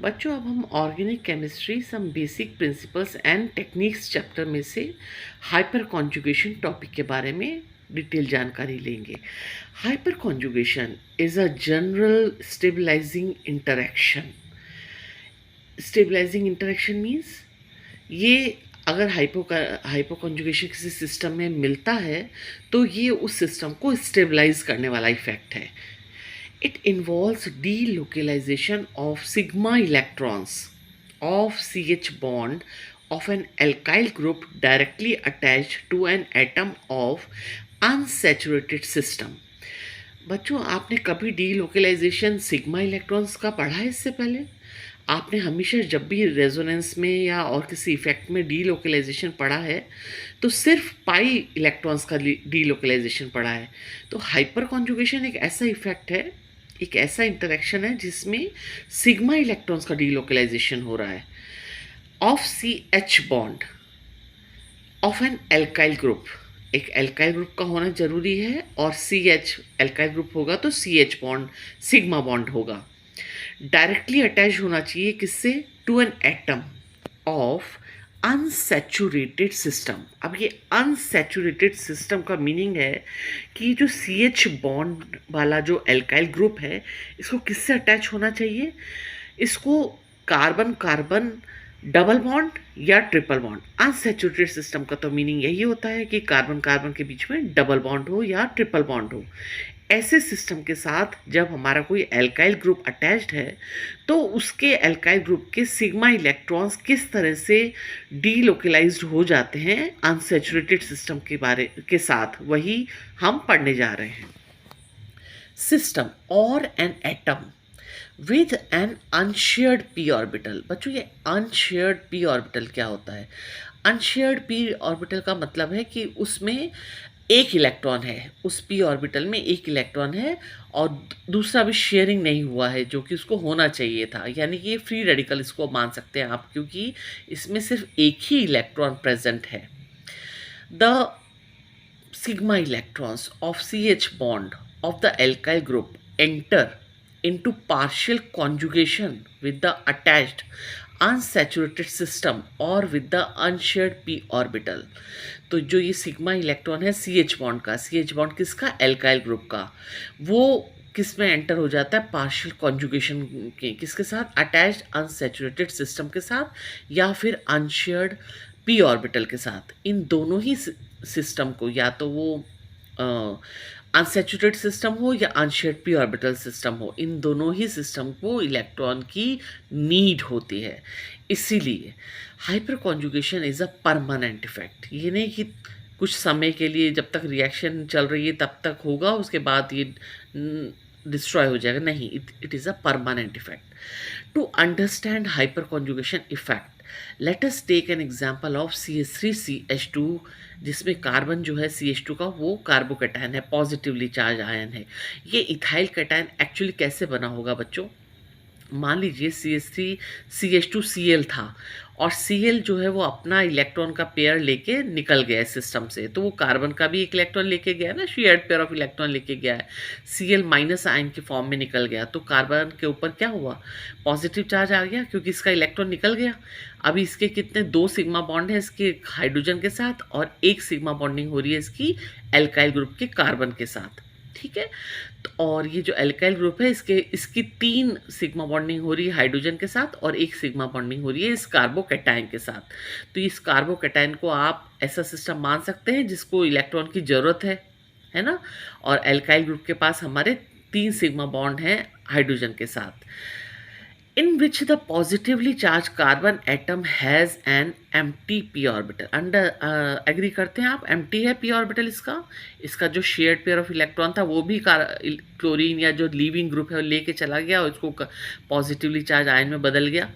बच्चों, अब हम organic chemistry some basic principles and techniques chapter में से हाइपर कॉन्जुगेशन टॉपिक के बारे में डिटेल जानकारी लेंगे। Hyper conjugation is a general stabilising interaction. Stabilising interaction means ये अगर हाइपो कॉन्जुगेशन किसी सिस्टम में मिलता है तो ये उस सिस्टम को स्टेबलाइज करने वाला इफेक्ट है। It involves delocalization of sigma electrons of CH bond of an alkyl group directly attached to an atom of unsaturated system. बच्चों, आपने कभी डीलोकलाइजेशन सिग्मा इलेक्ट्रॉन्स का पढ़ा है इससे पहले? आपने हमेशा जब भी रेजोनेंस में या और किसी इफेक्ट में डीलोकलाइजेशन पढ़ा है तो सिर्फ पाई इलेक्ट्रॉन्स का डीलोकलाइजेशन पढ़ा है। तो हाइपर कॉन्जुगेशन एक ऐसा इफेक्ट है, एक ऐसा इंटरेक्शन है जिसमें सिग्मा इलेक्ट्रॉन्स का डीलोकलाइजेशन हो रहा है of C H bond of an alkyl group. एक एल्काइल ग्रुप का होना जरूरी है और सी एच एल्काइल ग्रुप होगा तो C H bond sigma bond होगा। डायरेक्टली अटैच होना चाहिए किससे? To an atom of unsaturated system. अब ये अनसैचुरेटेड सिस्टम का मीनिंग है कि जो सी एच बॉन्ड वाला जो एल्काइल ग्रुप है इसको किससे अटैच होना चाहिए? इसको कार्बन कार्बन डबल बॉन्ड या ट्रिपल बॉन्ड। अनसैचुरेटेड सिस्टम का तो मीनिंग यही होता है कि कार्बन कार्बन के बीच में डबल बॉन्ड हो या ट्रिपल बॉन्ड हो। ऐसे सिस्टम के साथ जब हमारा कोई एल्काइल ग्रुप अटैच्ड है तो उसके एल्काइल ग्रुप के सिग्मा इलेक्ट्रॉन्स किस तरह से डीलोकलाइज्ड हो जाते हैं अनसैचुरेटेड सिस्टम के साथ, वही हम पढ़ने जा रहे हैं। सिस्टम और an atom with an unshared p orbital. बच्चों, ये अनशेयर्ड पी ऑर्बिटल क्या होता है? अनशेयर्ड पी ऑर्बिटल का मतलब है कि उसमें एक इलेक्ट्रॉन है, उस पी ऑर्बिटल में एक इलेक्ट्रॉन है और दूसरा भी शेयरिंग नहीं हुआ है जो कि उसको होना चाहिए था। यानी कि ये फ्री रेडिकल इसको मान सकते हैं आप, क्योंकि इसमें सिर्फ एक ही इलेक्ट्रॉन प्रेजेंट है। The sigma electrons of CH bond of the alkyl group enter into partial conjugation with the attached unsaturated system or with the unshared p orbital। तो जो ये सिग्मा इलेक्ट्रॉन है सी एच बॉन्ड का, सी H bond किसका? Alkyl group का। वो किस में एंटर हो जाता है? पार्शियल कॉन्जुगेशन के किसके साथ? अटैच्ड अनसैचुरेटेड सिस्टम के साथ या फिर अनशेयर्ड पी ऑर्बिटल के साथ। इन दोनों ही सिस्टम को, या तो वो अनसैचुरेटेड सिस्टम हो या अनशेयर्ड पी ऑर्बिटल सिस्टम हो, इन दोनों ही सिस्टम को इलेक्ट्रॉन की नीड होती है। इसीलिए hyper conjugation is a permanent effect. ये नहीं कि कुछ समय के लिए जब तक रिएक्शन चल रही है तब तक होगा, उसके बाद ये डिस्ट्रॉय हो जाएगा। नहीं, it is a permanent effect. To understand hyper conjugation effect let us take an example of CH3CH2, जिसमें कार्बन जो है CH2 का वो कार्बोकैटायन है, पॉजिटिवली चार्ज आयन है। ये इथाइल कैटायन एक्चुअली कैसे बना होगा बच्चों? मान लीजिए CH3CH2Cl था और Cl जो है वो अपना इलेक्ट्रॉन का पेयर लेके निकल गया है सिस्टम से, तो वो कार्बन का भी एक इलेक्ट्रॉन लेके गया ना, शेयर्ड पेयर ऑफ इलेक्ट्रॉन लेके गया है। Cl माइनस आयन के फॉर्म में निकल गया तो कार्बन के ऊपर क्या हुआ? पॉजिटिव चार्ज आ गया क्योंकि इसका इलेक्ट्रॉन निकल गया। अभी इसके कितने? 2 सिग्मा बॉन्ड है इसके हाइड्रोजन के साथ और 1 सिग्मा बॉन्डिंग हो रही है इसकी एल्काइल ग्रुप के कार्बन के साथ। ठीक है, तो और ये जो एल्काइल ग्रुप है इसकी 3 सिग्मा बॉन्डिंग हो रही है हाइड्रोजन के साथ और 1 सिग्मा बॉन्डिंग हो रही है इस कार्बोकैटायन के साथ। तो इस कार्बोकैटायन को आप ऐसा सिस्टम मान सकते हैं जिसको इलेक्ट्रॉन की ज़रूरत है ना। और एल्काइल ग्रुप के पास हमारे 3 सिग्मा बॉन्ड हैं हाइड्रोजन के साथ। in which the positively charged carbon atom has an empty p orbital। अंडर एग्री करते हैं आप? empty है p orbital इसका जो शेयर्ड पेयर ऑफ इलेक्ट्रॉन था वो भी क्लोरीन या जो लीविंग ग्रुप है वो लेके चला गया और इसको पॉजिटिवली चार्ज आयन में बदल गया।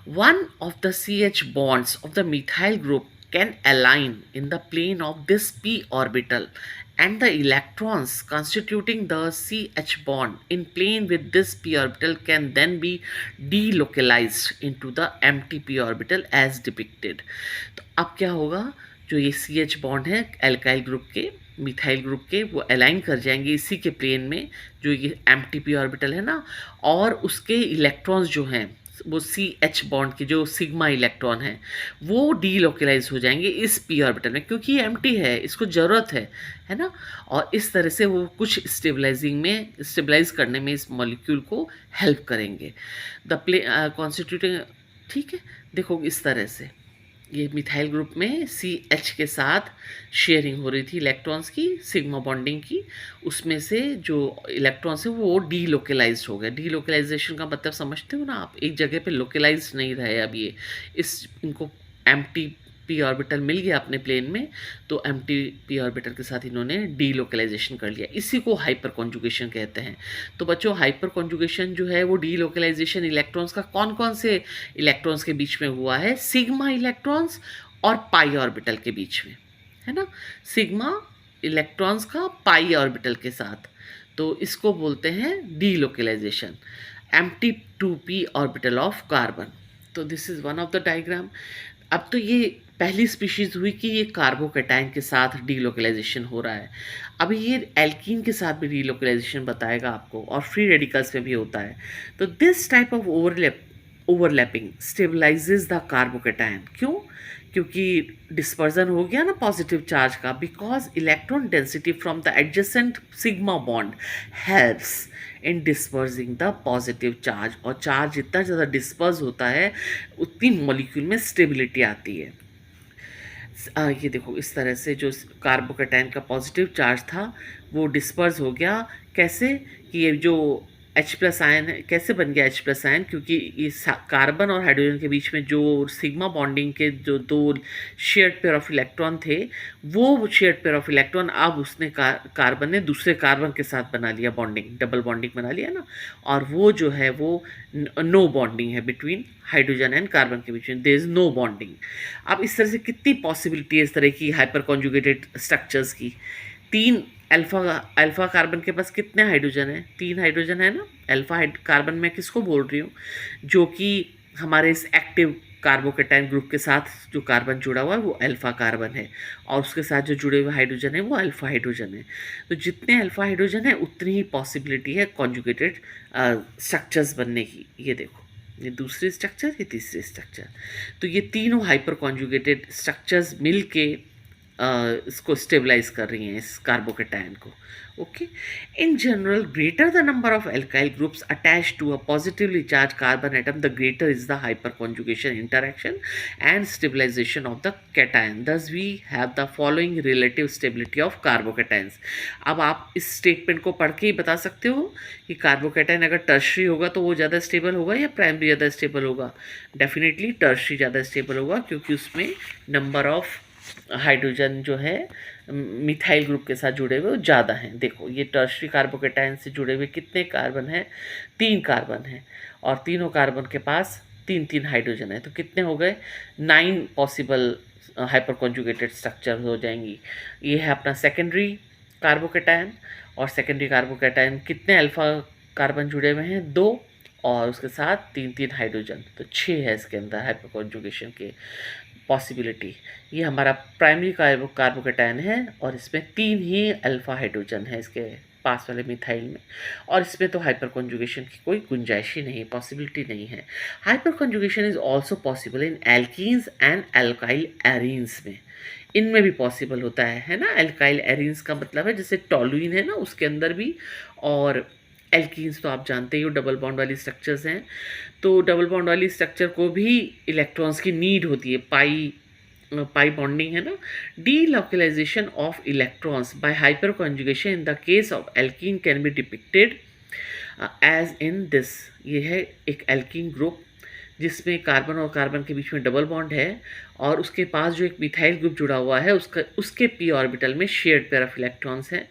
One of the CH bonds of the methyl group can align in the plane of this p orbital and the electrons constituting the CH bond in plane with this p orbital can then be delocalized into the empty p orbital as depicted। तो अब क्या होगा? जो ये CH bond है alkyl group के, methyl group के, वो अलाइन कर जाएंगे इसी के प्लेन में जो ये एम्प्टी पी ऑर्बिटल है ना, और उसके इलेक्ट्रॉन्स जो हैं वो सी एच बॉन्ड के जो सिग्मा इलेक्ट्रॉन है वो डीलोकलाइज हो जाएंगे इस पी ऑर्बिटल में, क्योंकि ये एम्प्टी है, इसको ज़रूरत है ना। और इस तरह से वो कुछ स्टेबलाइज करने में इस मॉलिक्यूल को हेल्प करेंगे। द प्ले कॉन्स्टिट्यूटिंग, ठीक है, देखो इस तरह से ये मिथाइल ग्रुप में सी एच के साथ शेयरिंग हो रही थी इलेक्ट्रॉन्स की, सिग्मा बॉन्डिंग की, उसमें से जो इलेक्ट्रॉन्स है वो डीलोकलाइज्ड हो गए। डीलोकलाइजेशन का मतलब समझते हो ना आप, एक जगह पे लोकलाइज नहीं रहे अब ये, इनको एम्प्टी पी ऑर्बिटल मिल गया अपने प्लेन में, तो एम्प्टी पी ऑर्बिटल के साथ इन्होंने डीलोकलाइजेशन कर लिया, इसी को हाइपर कॉन्जुगेशन कहते हैं। तो बच्चों हाइपर कॉन्जुगेशन जो है वो डीलोकलाइजेशन इलेक्ट्रॉन्स का कौन कौन से इलेक्ट्रॉन्स के बीच में हुआ है, सिग्मा इलेक्ट्रॉन्स और पाई ऑर्बिटल के बीच में, है ना, सिग्मा इलेक्ट्रॉन्स का पाई ऑर्बिटल के साथ, तो इसको बोलते हैं delocalization, empty 2p orbital of carbon. तो this is one of the diagram. अब तो ये पहली स्पीशीज़ हुई कि ये कार्बोकेटाइन के साथ डीलोकलाइजेशन हो रहा है, अभी ये एल्कीन के साथ भी डीलोकलाइजेशन बताएगा आपको, और फ्री रेडिकल्स में भी होता है। तो this type of overlapping stabilises the carbocation. क्यों? क्योंकि डिस्पर्जन हो गया ना पॉजिटिव चार्ज का, because electron density from the adjacent sigma bond helps in dispersing the positive charge, और चार्ज जितना ज़्यादा डिस्पर्स होता है उतनी मॉलिक्यूल में स्टेबिलिटी आती है। ये देखो इस तरह से जो कार्बोकेटाइन का पॉजिटिव चार्ज था वो डिस्पर्स हो गया। कैसे? कि ये जो H प्लस आयन है, कैसे बन गया H प्लस आयन? क्योंकि इस कार्बन और हाइड्रोजन के बीच में जो सिग्मा बॉन्डिंग के जो दो शेयर्ड पेयर ऑफ इलेक्ट्रॉन थे, वो शेयर्ड पेयर ऑफ इलेक्ट्रॉन अब उसने कार्बन ने दूसरे कार्बन के साथ बना लिया बॉन्डिंग, डबल बॉन्डिंग बना लिया ना, और वो जो है वो नो बॉन्डिंग है बिटवीन हाइड्रोजन एंड कार्बन के बीच में, देयर इज नो बॉन्डिंग। अब इस तरह से कितनी पॉसिबिलिटी है इस तरह की हाइपर कॉन्जुगेटेड स्ट्रक्चर्स की। तीन अल्फा कार्बन के पास कितने हाइड्रोजन है? 3 हाइड्रोजन है ना। अल्फा कार्बन मैं किसको बोल रही हूँ? जो कि हमारे इस एक्टिव कार्बोकेटाइन ग्रुप के साथ जो कार्बन जुड़ा हुआ है वो अल्फा कार्बन है, और उसके साथ जो जुड़े हुए हाइड्रोजन है वो अल्फा हाइड्रोजन है। तो जितने अल्फा हाइड्रोजन है उतनी ही पॉसिबिलिटी है कॉन्जुगेटेड स्ट्रक्चर्स बनने की। ये देखो, ये दूसरी स्ट्रक्चर, ये तीसरी स्ट्रक्चर, तो ये तीनों हाइपर कॉन्जुगेटेड स्ट्रक्चर्स मिल के इसको स्टेबलाइज कर रही हैं इस कार्बोकेटाइन को। Okay, in general greater the number of alkyl groups attach to a positively charge carbon atom, the greater is the hyper conjugation interaction and stabilization of the cation. Thus we have the following relative stability of carbocations. अब आप इस statement को पढ़ के ही बता सकते हो कि कार्बोकेटाइन अगर टर्शरी होगा तो वो ज़्यादा स्टेबल होगा या प्राइमरी ज़्यादा स्टेबल होगा? डेफिनेटली टर्शरी ज़्यादा स्टेबल होगा, क्योंकि उसमें नंबर ऑफ हाइड्रोजन जो है मिथाइल ग्रुप के साथ जुड़े हुए वो ज़्यादा हैं। देखो ये टर्शरी कार्बोकेटाइन से जुड़े हुए कितने कार्बन हैं? 3 कार्बन हैं, और तीनों कार्बन के पास 3-3 हाइड्रोजन है, तो कितने हो गए? 9 पॉसिबल हाइपर कॉन्जुगेटेड स्ट्रक्चर हो जाएंगी। ये है अपना सेकेंडरी कार्बोकेटाइन, और सेकेंडरी कार्बोकेटाइन कितने अल्फा कार्बन जुड़े हुए हैं? 2, और उसके साथ 3-3 हाइड्रोजन, तो 6 है इसके अंदर हाइपर कॉन्जुगेशन के पॉसिबिलिटी। ये हमारा प्राइमरी कार्बोकेटाइन है, और इसमें 3 ही अल्फा हाइड्रोजन है इसके पास वाले मिथाइल में, और इसमें तो हाइपर कॉन्जुगेशन की कोई गुंजाइश ही नहीं, पॉसिबिलिटी नहीं है। Hyper conjugation is also possible in alkenes and alkyl arenes में, इनमें भी पॉसिबल होता है ना। एल्काइल एरीन्स का मतलब है जैसे टॉलुइन है ना, उसके अंदर भी, और एल्कीन्स तो आप जानते ही हो डबल बॉन्ड वाली स्ट्रक्चर्स हैं, तो डबल बॉन्ड वाली स्ट्रक्चर को भी इलेक्ट्रॉन्स की नीड होती है, पाई बॉन्डिंग है ना। Delocalisation of electrons by hyper conjugation in the case of alkene can be depicted as in this. ये है एक एल्कीन ग्रुप जिसमें कार्बन और कार्बन के बीच में डबल बॉन्ड है, और उसके पास जो एक मिथाइल ग्रुप जुड़ा हुआ है उसके पी ऑर्बिटल में शेयर्ड पेयर ऑफ इलेक्ट्रॉन्स हैं,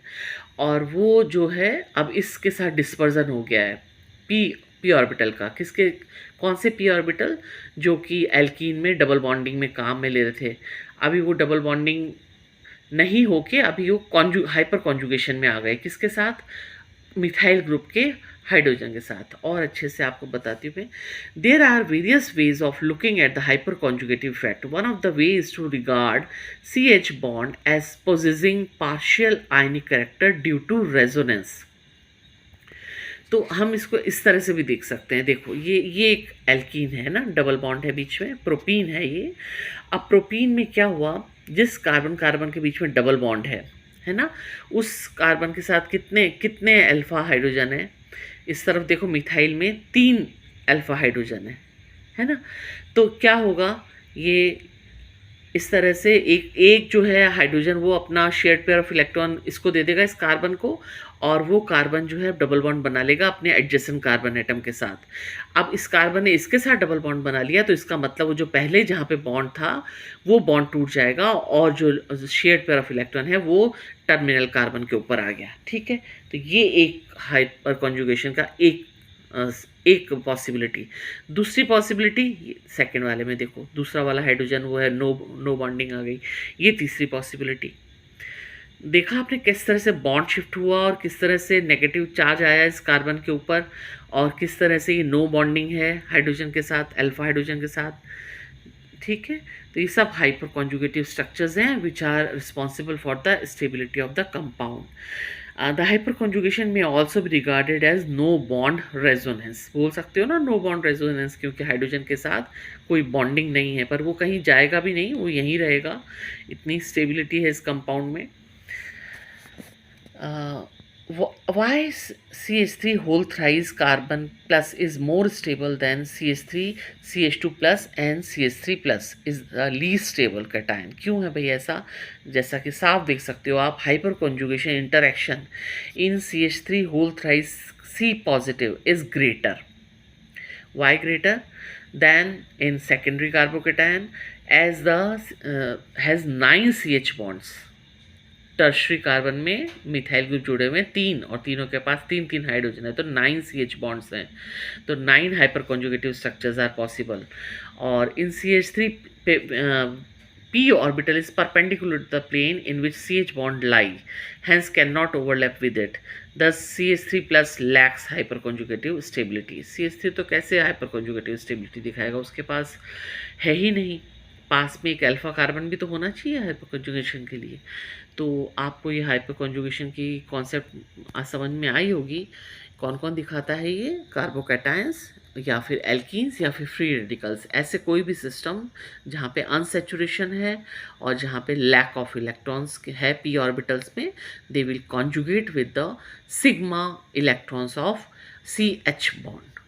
और वो जो है अब इसके साथ डिस्पर्जन हो गया है पी ऑर्बिटल का। किसके? कौन से पी ऑर्बिटल? जो कि एल्कीन में डबल बॉन्डिंग में काम में ले रहे थे, अभी वो डबल बॉन्डिंग नहीं होके अभी वो हाइपर कॉन्जुगेशन में आ गए। किसके साथ? मिथाइल ग्रुप के हाइड्रोजन के साथ। और अच्छे से आपको बताती हूँ मैं, there are various ways of looking at the hyper conjugative effect. One of the way is to regard CH bond as possessing partial ionic character due to resonance. तो हम इसको इस तरह से भी देख सकते हैं। देखो ये एक एल्कीन है ना, डबल बॉन्ड है बीच में, प्रोपीन है ये। अब प्रोपीन में क्या हुआ, जिस कार्बन कार्बन के बीच में डबल बॉन्ड है ना, उस कार्बन के साथ कितने कितने अल्फा हाइड्रोजन है। इस तरफ देखो मिथाइल में 3 अल्फा हाइड्रोजन है ना। तो क्या होगा, ये इस तरह से एक एक जो है हाइड्रोजन वो अपना शेयर्ड पेयर ऑफ इलेक्ट्रॉन इसको दे देगा इस कार्बन को, और वो कार्बन जो है डबल बॉन्ड बना लेगा अपने एडजेसेंट कार्बन एटम के साथ। अब इस कार्बन ने इसके साथ डबल बॉन्ड बना लिया, तो इसका मतलब वो जो पहले जहाँ पे बॉन्ड था वो बॉन्ड टूट जाएगा, और जो शेयर्ड पेयर ऑफ इलेक्ट्रॉन है वो टर्मिनल कार्बन के ऊपर आ गया। ठीक है, तो ये एक हाइपर कॉन्जुगेशन का एक पॉसिबिलिटी। दूसरी पॉसिबिलिटी सेकंड वाले में देखो, दूसरा वाला हाइड्रोजन वो है, नो बॉन्डिंग आ गई। ये तीसरी पॉसिबिलिटी। देखा आपने किस तरह से बॉन्ड शिफ्ट हुआ और किस तरह से नेगेटिव चार्ज आया इस कार्बन के ऊपर, और किस तरह से ये नो बॉन्डिंग है हाइड्रोजन के साथ, अल्फा हाइड्रोजन के साथ। ठीक है, तो ये सब हाइपर कॉन्जुगेटिव स्ट्रक्चर्स हैं which are responsible for the stability of the compound. The hyper conjugation में ऑल्सो भी regarded as no bond resonance, बोल सकते हो ना नो बॉन्ड रेजोनेंस, क्योंकि हाइड्रोजन के साथ कोई बॉन्डिंग नहीं है, पर वो कहीं जाएगा भी नहीं, वो यहीं रहेगा, इतनी स्टेबिलिटी है इस कंपाउंड में। Why CH3 whole thrice carbon plus is more stable than CH3, CH2 plus and CH3 plus is the least stable cation? क्यों है भाई ऐसा? जैसा कि साफ देख सकते हो आप, hyper conjugation interaction in CH3 whole thrice C positive is greater. Why greater than in secondary carbocation, as the has 9 CH bonds. Tertiary carbon में मिथाइल ग्रुप जुड़े हुए हैं 3, और तीनों के पास 3 हाइड्रोजन है, तो 9 CH बॉन्ड्स हैं, तो 9 hyper conjugative structures are possible. और इन CH3 p orbital is perpendicular to the plane in which CH bond lie, hence cannot overlap with it. Thus CH3 plus lacks hyperconjugative stability. CH3 तो कैसे hyperconjugative stability दिखाएगा, उसके पास है ही नहीं। पास में एक अल्फा कार्बन भी तो होना चाहिए हाइपर कॉन्जुगेशन के लिए। तो आपको ये हाइपर कॉन्जुगेशन की कॉन्सेप्ट समझ में आई होगी। कौन कौन दिखाता है ये, कार्बोकैटायंस या फिर एल्कीन्स या फिर फ्री रेडिकल्स, ऐसे कोई भी सिस्टम जहाँ पे अनसेचुरेशन है और जहाँ पे लैक ऑफ इलेक्ट्रॉन्स है p ऑर्बिटल्स में, they will conjugate with the sigma electrons of CH bond.